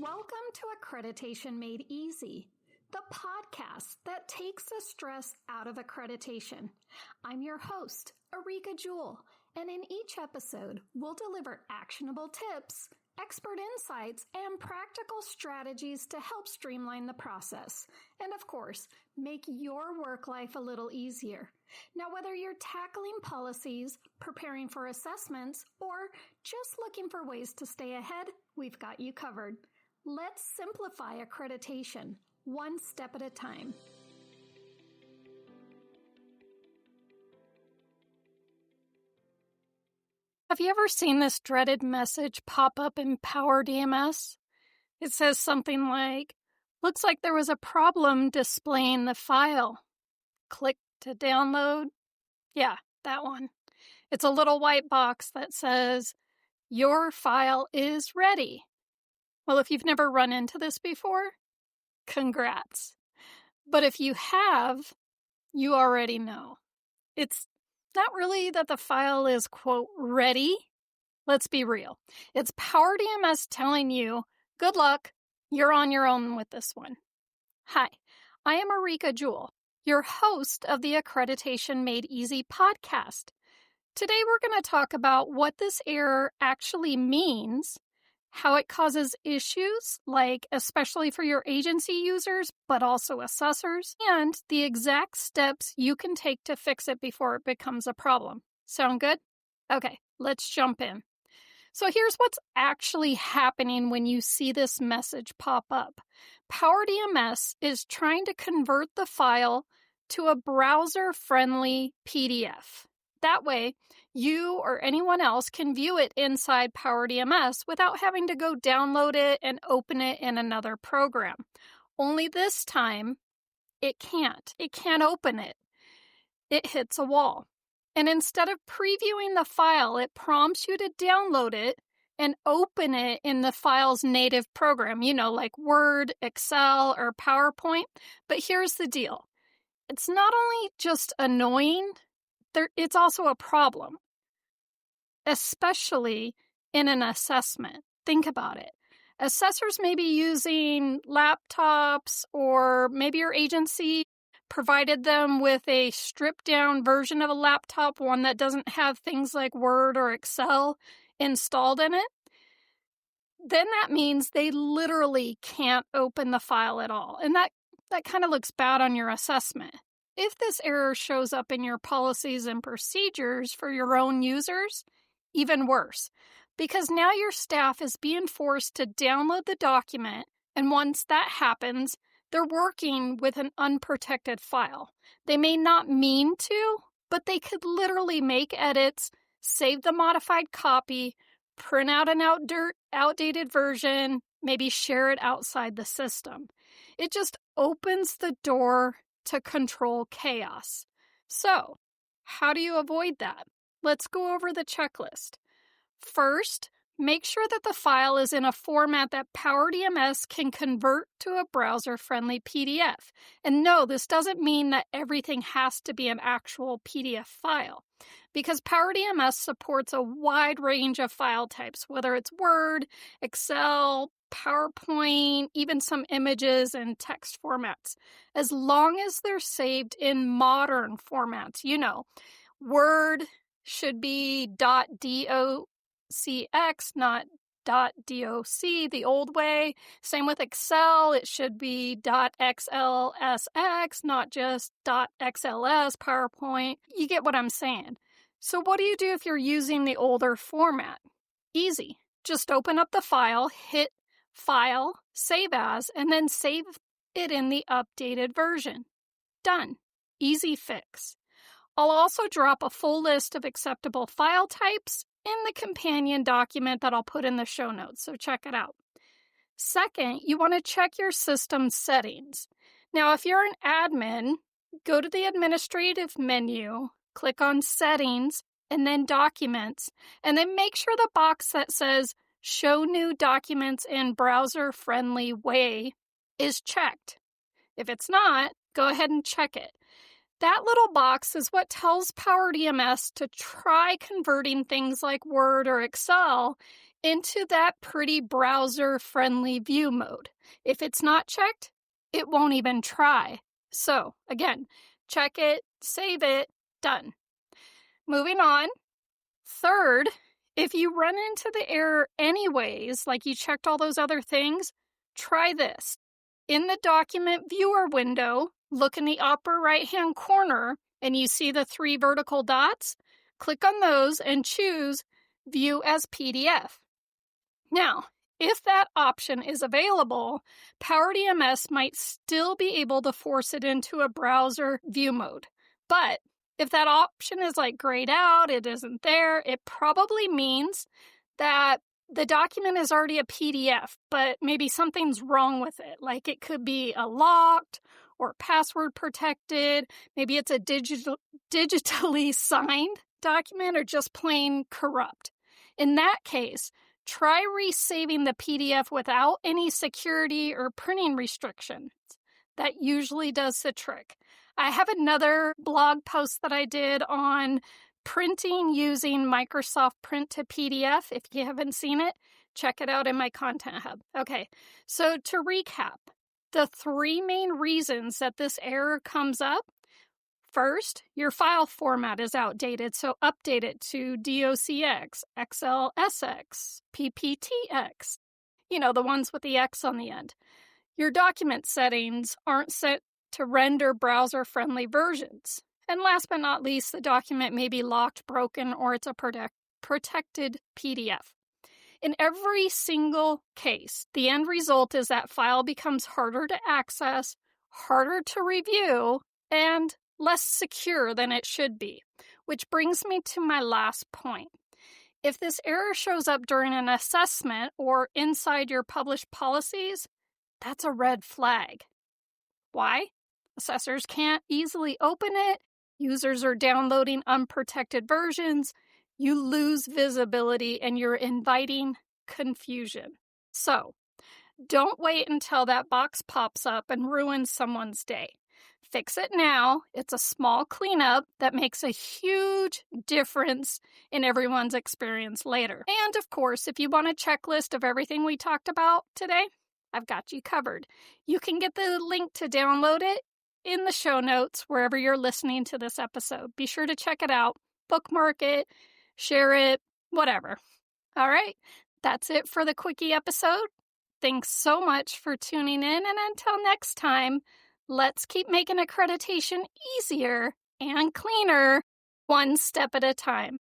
Welcome to Accreditation Made Easy, the podcast that takes the stress out of accreditation. I'm your host, Areaka, and in each episode, we'll deliver actionable tips, expert insights, and practical strategies to help streamline the process, and of course, make your work life a little easier. Now, whether you're tackling policies, preparing for assessments, or just looking for ways to stay ahead, we've got you covered. Let's simplify accreditation, one step at a time. Have you ever seen this dreaded message pop up in PowerDMS? It says something like, "Looks like there was a problem displaying the file. Click to download." Yeah, that one. It's a little white box that says, "Your file is ready." Well, if you've never run into this before, congrats. But if you have, you already know. It's not really that the file is, quote, ready. Let's be real. It's PowerDMS telling you, good luck, you're on your own with this one. Hi, I am Areaka, your host of the Accreditation Made Easy podcast. Today we're going to talk about what this error actually means, how it causes issues, like especially for your agency users, but also assessors, and the exact steps you can take to fix it before it becomes a problem. Sound good? Okay, let's jump in. So here's what's actually happening when you see this message pop up. PowerDMS is trying to convert the file to a browser-friendly PDF. That way, you or anyone else can view it inside PowerDMS without having to go download it and open it in another program. Only this time, it can't. It can't open it. It hits a wall. And instead of previewing the file, it prompts you to download it and open it in the file's native program, like Word, Excel, or PowerPoint. But here's the deal. It's not only just annoying, it's also a problem, especially in an assessment. Think about it. Assessors may be using laptops, or maybe your agency provided them with a stripped-down version of a laptop, one that doesn't have things like Word or Excel installed in it. Then that means they literally can't open the file at all, and that kind of looks bad on your assessment. If this error shows up in your policies and procedures for your own users, even worse, because now your staff is being forced to download the document, and once that happens, they're working with an unprotected file. They may not mean to, but they could literally make edits, save the modified copy, print out an outdated version, maybe share it outside the system. It just opens the door to control chaos. So, how do you avoid that? Let's go over the checklist. First, make sure that the file is in a format that PowerDMS can convert to a browser-friendly PDF. And no, this doesn't mean that everything has to be an actual PDF file, because PowerDMS supports a wide range of file types, whether it's Word, Excel, PowerPoint, even some images and text formats, as long as they're saved in modern formats. Word should be .docx, not .doc the old way. Same with Excel, it should be .xlsx, not just .xls, PowerPoint. You get what I'm saying. So what do you do if you're using the older format? Easy. Just open up the file, hit File, Save As, and then save it in the updated version. Done. Easy fix. I'll also drop a full list of acceptable file types in the companion document that I'll put in the show notes, so check it out. Second, you want to check your system settings. Now, if you're an admin, go to the administrative menu, click on Settings, and then Documents, and then make sure the box that says Show New Documents in Browser-Friendly Way is checked. If it's not, go ahead and check it. That little box is what tells PowerDMS to try converting things like Word or Excel into that pretty browser-friendly view mode. If it's not checked, it won't even try. So, again, check it, save it, done. Moving on. Third, if you run into the error anyways, like you checked all those other things, try this. In the document viewer window, look in the upper right-hand corner and you see the 3 vertical dots. Click on those and choose View as PDF. Now, if that option is available, PowerDMS might still be able to force it into a browser view mode. But if that option is grayed out, it isn't there, it probably means that the document is already a PDF, but maybe something's wrong with it. Like it could be a locked or password protected. Maybe it's a digitally signed document or just plain corrupt. In that case, try resaving the PDF without any security or printing restrictions. That usually does the trick. I have another blog post that I did on printing using Microsoft Print to PDF. If you haven't seen it, check it out in my Content Hub. Okay, so to recap, the 3 main reasons that this error comes up. First, your file format is outdated, so update it to DOCX, XLSX, PPTX. The ones with the X on the end. Your document settings aren't set to render browser-friendly versions. And last but not least, the document may be locked, broken, or it's a protected PDF. In every single case, the end result is that file becomes harder to access, harder to review, and less secure than it should be. Which brings me to my last point. If this error shows up during an assessment or inside your published policies, that's a red flag. Why? Assessors can't easily open it. Users are downloading unprotected versions. You lose visibility and you're inviting confusion. So, don't wait until that box pops up and ruins someone's day. Fix it now. It's a small cleanup that makes a huge difference in everyone's experience later. And of course, if you want a checklist of everything we talked about today, I've got you covered. You can get the link to download it in the show notes wherever you're listening to this episode. Be sure to check it out, bookmark it, share it, whatever. All right, that's it for the quickie episode. Thanks so much for tuning in, and until next time, let's keep making accreditation easier and cleaner, one step at a time.